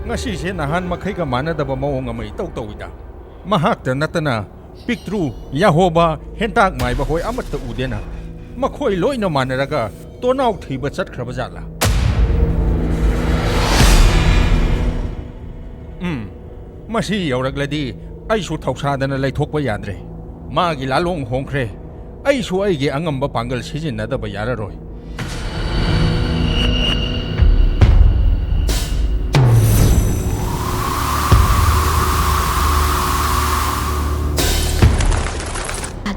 ngasi nahan makhay ka manadaba mawong amay taw-tawida. Mahakta natana, piktru, Yahoba, hentak may bahoy amat ta udena. Makoy loy na manaraga, tonaw thiba chat krabajala. Masi yauragladi, ay su tawsada na laythokpa yadre. Magi lalong hongkre, ay su aygi angamba panggal sijinnadaba yararoy.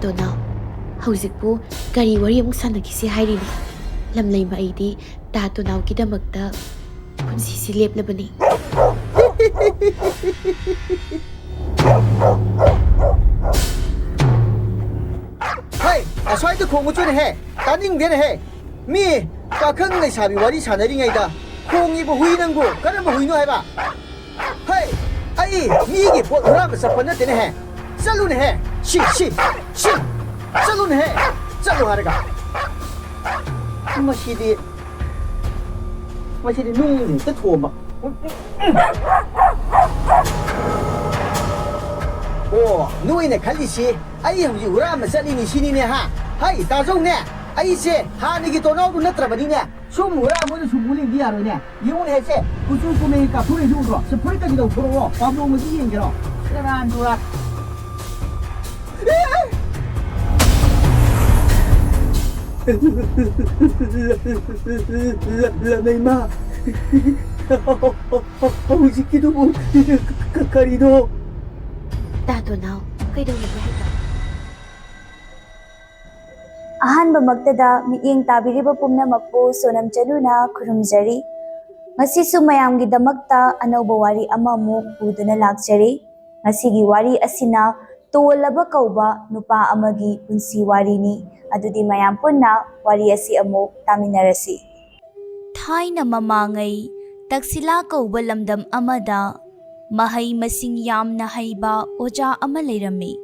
Now, hꯧzik po kari wari among sanagisi hayrili. Lamlay maidi dato now kidamagta punsisilip na bani. Hey, aswai to kung ucho he, taning din he. Mi, kakang na sabi wari sanari ngay da. Kung ibo hui nang go, kanang hui no he ba? Hey, ay, mi gi po ram sa panat din he. Salun he. Shi. Salun he. Salu haraga. Masidi nung ta thoma. Oh, nui ne khali si. Ai hum yu ram sa ni sini ne ha. Hai, ta zong ne. Ai se ha ni gi to no na tra bani ne. Sum ura mo ni sum li dia ro ne. Yu ne se. Ku chu ku me ka phuri ju ro. Se phuri ta gi do phuro ro. Pa mo mo gi yin gi ro. Ran du ra. Lamay hꯧzik kidubo karido. Dato now, kay daw naglahiga. Ahanba magtada miing tabiriba pumnamak po sonam chanuna khurumjari. Ngasisu mayamgi damakta anawba wari amamuk puduna lakjari. Ngasigi wari asina tolaba kauba nupa amagi punsi wari ni. Adudi mayam punna wari asi amuk taminarasi. Thaina mamangay taksila kauba lamdam amada mahay masing yamna hayba oja ama layrami.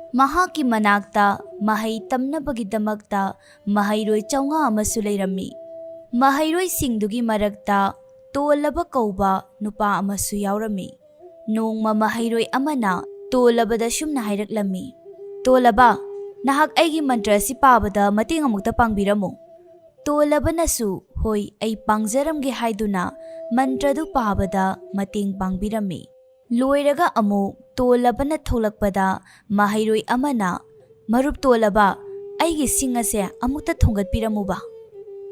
Mahaki manakta mahay tamnabagidamagta mahayroy chawnga amasu layrami. Mahayroy singdugi maragta tolaba kauba nupa amasu yaurami. Nung mamahayroy amana tolabada syumna hayraklami. Tolaba, nahak aigi mantra si pabada mating amukta pangbiramo. Tolaba nasu hoy ay pangzaramgi hayduna mantra du pabada mating pangbirami. Loiraga amu tolaba na tholakpada mahayroy amana marup tolaba aigi singase amukta thongat piramo ba.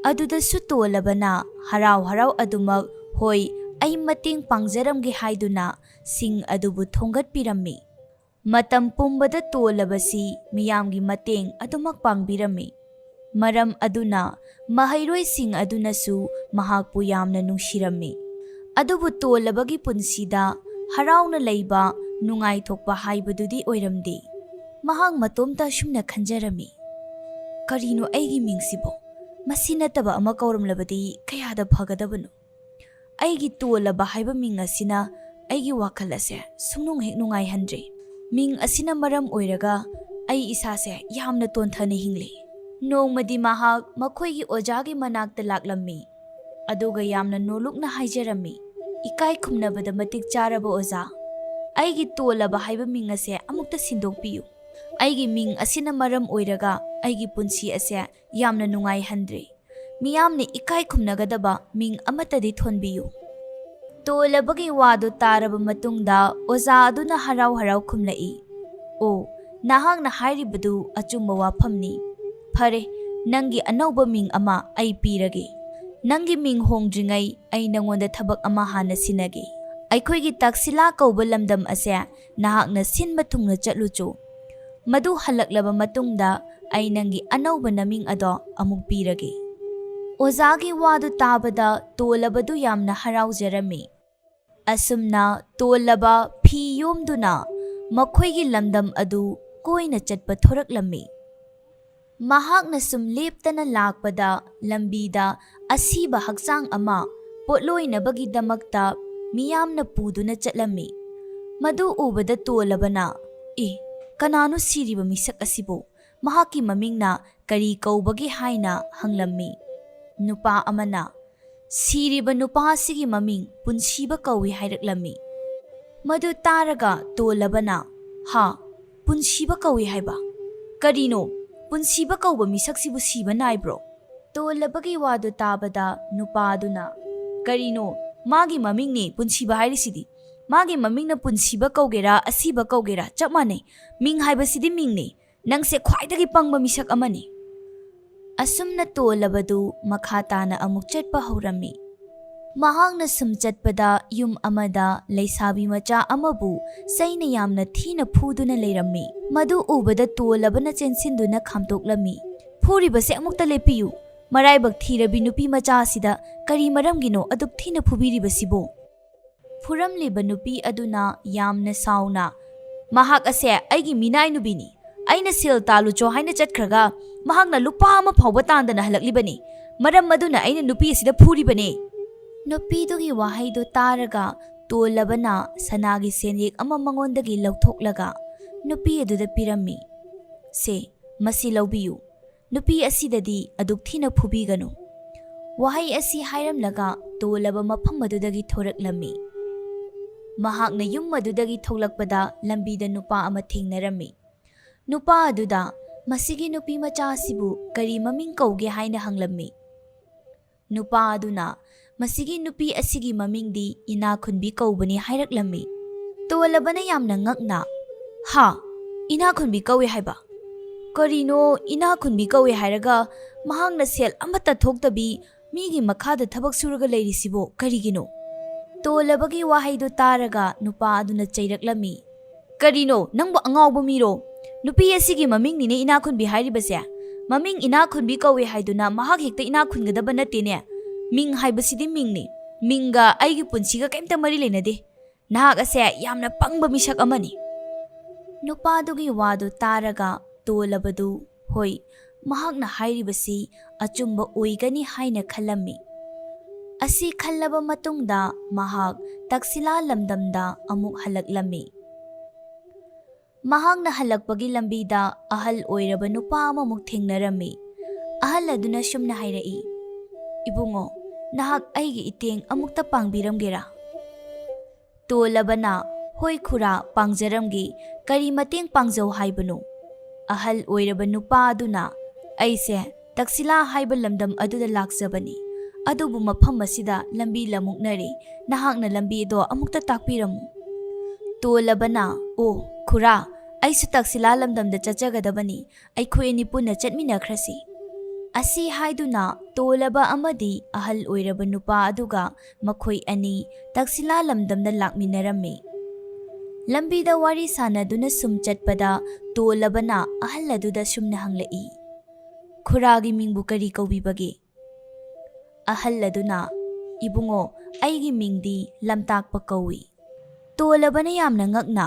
Aduda su tolaba na haraw adumag hoy ay mating pangzaramgi hayduna sing adubu thongat pirami. Matam pumbada tolaba si miyamgi mating adumak pangbirami. Maram aduna mahayroy sing adunasu mahakpu yamna nungshirami. Adubu tolabagi punsida harauna layba nungay thokpa haibadudi oiramdi. Mahang matomta shumna khanjarami. Karino aigi mingsibo masinataba ama kauramlabadi kayada bhagadabano. Aigi tolaba haiba ming asina aigi wakal ase sungnung hek nungay handre. Ming asina maram oiraga ay isase yamna tonthana hingli. Nongmadi mahak makoygi ojagi manakta laklammi. Aduga yamna nolukna haijarami. Ikai khumnabada matik charaba oza. Aigi tolaba haiba ming ase amukta sindokpiyu. Aigi ming asina maram oiraga aigi punsi ase yamna nungay handre. Miyamne ikai khumnagadaba ming amatadi thonbiyu. Tolabagi wado taraba matungda oza aduna haraw khumlai. O, nahang na hairibadu achumba wafamni. Pare, nangi anawba ming ama ay pirage. Nangi ming hongdringay ay nangonda thabak ama hana sinage. Aykoygi taksila kauba lamdam ase nahak na sinba thungna chatlucho. Madu halaklaba matungda ay nangi anawba naming ado amuk pirage. Ozagi wado tabada tolabadu yamna harawjarami. Asumna tolaba phiyomduna makoygi lamdam adu koina chatpa thoraklami. Mahakna sumleptana lakpada lambida asiba haksang ama potloy na bagidamakta miyamna puduna chatlami. Madu ubada tolaba na, kanano siriba misak asibo, mahaki maming na kari kaubagi haina hanglammi. Nupa amana, Siriba nupa asigi maming punsiba kawi hairaklammi. Madu taraga tolabana ha punsiba kawi haiba. Karino punsiba kauba misaksibu siba naibro. Tolabagi wadu tabada nupa aduna karino magi maming ni punsiba hairisidi. Magi maming na punsiba kaugera asiba kaugera chap manai ming haiba sidi ming ni nangse khwaidagi pangba misak amani. Asumna tolabadu makhatana amuk chatpa haurammi. Mahangna sum chatpada yum amada leisabi macha amabu saina yamna thina phuduna leirammi. Madu ubada tolabana chensinduna khamtoklami. Phuribase amukta lepiyu. Maraibak thirabi nupi macha asida kari maramgino aduk thina phubiribasibo. Phuramliba nupi aduna yamna sauna. Mahak ase aigi minai nubini. Aina sil talu cho haina chatkhraga mahakna lupa ama phawba tandana halaklibani. Maram maduna aina nupi asida phuribane. Nupi dugi wahai do taraga tolabana sanagi senyek ama mangondagi lauthoklaga nupi aduda pirammi. Se masi laubiyu. Nupi asidadi aduk thina phubiganu. Wahai asi hairamlaga tolaba mafam adudagi thoraklami. Mahakna yum adudagi tholakpada lambida nupa ama thengnarammi. Nupa aduda masigi nupi macha asibu kari maming kauge haina hanglammi. Nupa aduna masigi nupi asigi mamingdi ina khunbi kaubani hairaklammi. Tolabana yamna ngakna ha ina khunbi kawe haiba. Karino ina khunbi kawe hairaga mahangna sel amata thoktabi migi makhada thabak suraga leirisibo karigino. Tolabagi wahaido taraga nupa aduna chairaklammi. Karino nangbo angawba miro. Nupi asigi maming nine ina khunbi hairibase. Maming ina khunbi kawe haiduna mahak hekta ina khungadaba natene. Ming haibasidi mingni. Minga aigi punsiga kaimta mari lenade. Nahak ase yamna pangba misak amani. Nupadugi wadu taraga tolabadu hoi mahakna hairibasi achumba oigani haina khalammi. Asi khallaba matungda mahak taksila lamdamda amuk halaklammi. Mahakna halakpagi lambida ahal oiraba nupa amamuk thengnarammi. Ahal aduna shumna hairai. Ibungo, nahak aigi iteng amukta pangbiramgera. Tolabana hoi khura pangjaramgi kari mateng pangjaw haibano. Ahal oiraba nupa aduna aise taksila haiba lamdam aduda laksabani. Adubu mafam asida lambi lamuknari nahakna lambi do amukta takpiramu. Tolabana o khura aisu taksila lamdamda chachagadabani aikhoi ani punna chatminakhrasi. Asi haiduna tolaba amadi ahal oiraba nupa aduga makhoi ani taksila lamdamda lakminarammi. Lambida wari sanaduna sum chatpada tolabana ahal aduda sumna hanglai. Khuragi mingbu kari kaubibage. Ahal aduna ibungo aigi mingdi lamtakpa kawi. Tolabana yamna ngakna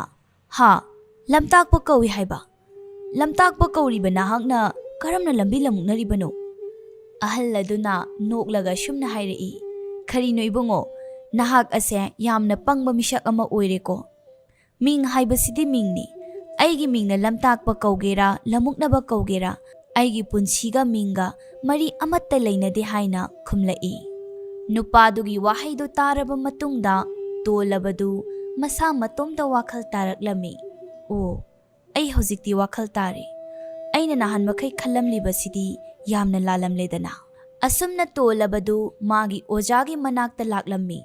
ha lamtakpa kawi haiba. Lamtakpa kauriba nahakna karamna lambi lamuknaribano. Ahal aduna noklaga shumna hairai. Karino ibungo nahak ase yamna pangba misak ama oireko. Ming haibasidi mingni. Aigi mingna lamtakpa kaugera lamuknaba kaugera. Aigi punsiga minga mari amatta leinade haina khumlai. Nupadugi wahaido taraba matungda tolabadu masa matomda wakhal taraklami. O ai hojikti wakhal tare. Aina nahan makai khallamlibasidi yamna lalamledana. Asumna tolabadu magi ojagi manakta laklammi.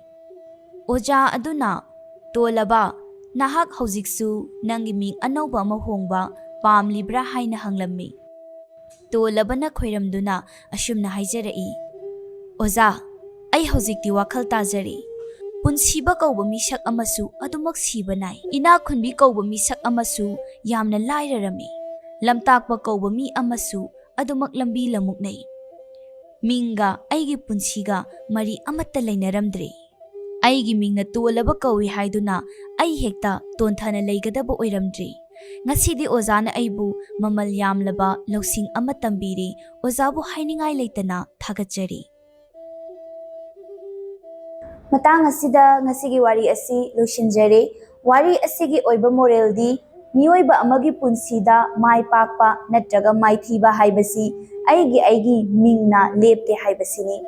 Oja aduna tolaba nahak hojiksu nangi ming anauba ama hongba pamlibra haina hanglammi. Tolabana khoiramduna ashumna haijarai. Oza ai hojikti wakhal tajari. Punsiba kauba misak amasu adumak siba nai. Ina khunbi kauba misak amasu yamna lairarami. Lamtakpa kauba mi amasu adumak lambi lamuknai. Minga aigi punsiga mari amatta lainaramdre. Aigi mingna tolaba kawi haiduna ai hekta tonthana leigadaba oiramdre. Ngasidi ozana aibu mamal yamlaba lausing ama tambiri ozabu hainingai leitana thagatjari. Matang asida ngasigi wari asi losinjare. Wari asigi oiba moraldi miyoiba amagi punsida mai pakpa natraga mai thiba haibasi aigi mingna lepte haibasini.